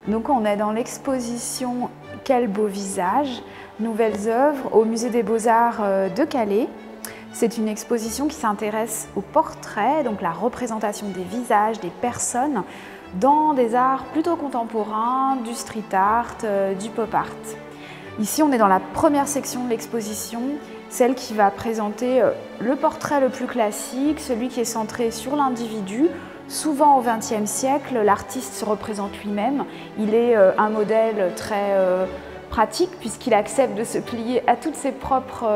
Donc on est dans l'exposition Quel beau visage, nouvelles œuvres au Musée des Beaux-Arts de Calais. C'est une exposition qui s'intéresse au portrait, donc la représentation des visages, des personnes, dans des arts plutôt contemporains, du street art, du pop art. Ici, on est dans la première section de l'exposition, celle qui va présenter le portrait le plus classique, celui qui est centré sur l'individu. Souvent au XXe siècle, l'artiste se représente lui-même. Il est un modèle très pratique puisqu'il accepte de se plier à toutes ses propres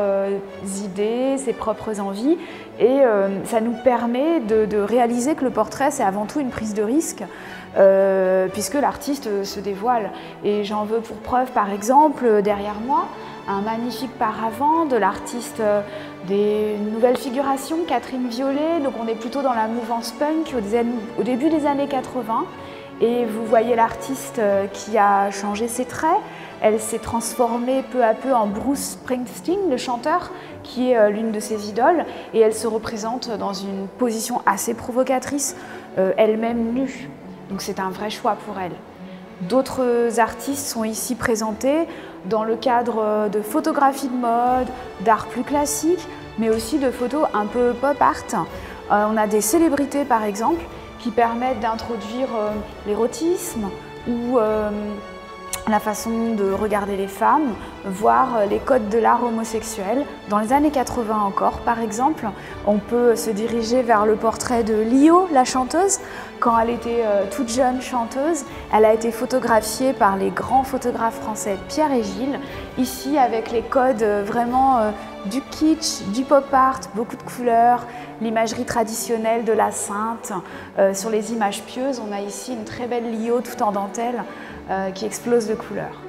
idées, ses propres envies. Et ça nous permet de réaliser que le portrait, c'est avant tout une prise de risque. Puisque l'artiste se dévoile. Et j'en veux pour preuve, par exemple, derrière moi, un magnifique paravent de l'artiste des nouvelles figurations, Catherine Violet. Donc on est plutôt dans la mouvance punk au début des années 80. Et vous voyez l'artiste qui a changé ses traits. Elle s'est transformée peu à peu en Bruce Springsteen, le chanteur, qui est l'une de ses idoles. Et elle se représente dans une position assez provocatrice, elle-même nue. Donc c'est un vrai choix pour elle. D'autres artistes sont ici présentés dans le cadre de photographie de mode, d'art plus classique, mais aussi de photos un peu pop art. On a des célébrités par exemple qui permettent d'introduire l'érotisme ou la façon de regarder les femmes, voire les codes de l'art homosexuel. Dans les années 80 encore, par exemple, on peut se diriger vers le portrait de Lio, la chanteuse. Quand elle était toute jeune chanteuse, elle a été photographiée par les grands photographes français Pierre et Gilles, ici avec les codes vraiment du kitsch, du pop art, beaucoup de couleurs, l'imagerie traditionnelle de la sainte. Sur les images pieuses, on a ici une très belle Lio tout en dentelle qui explose de couleurs.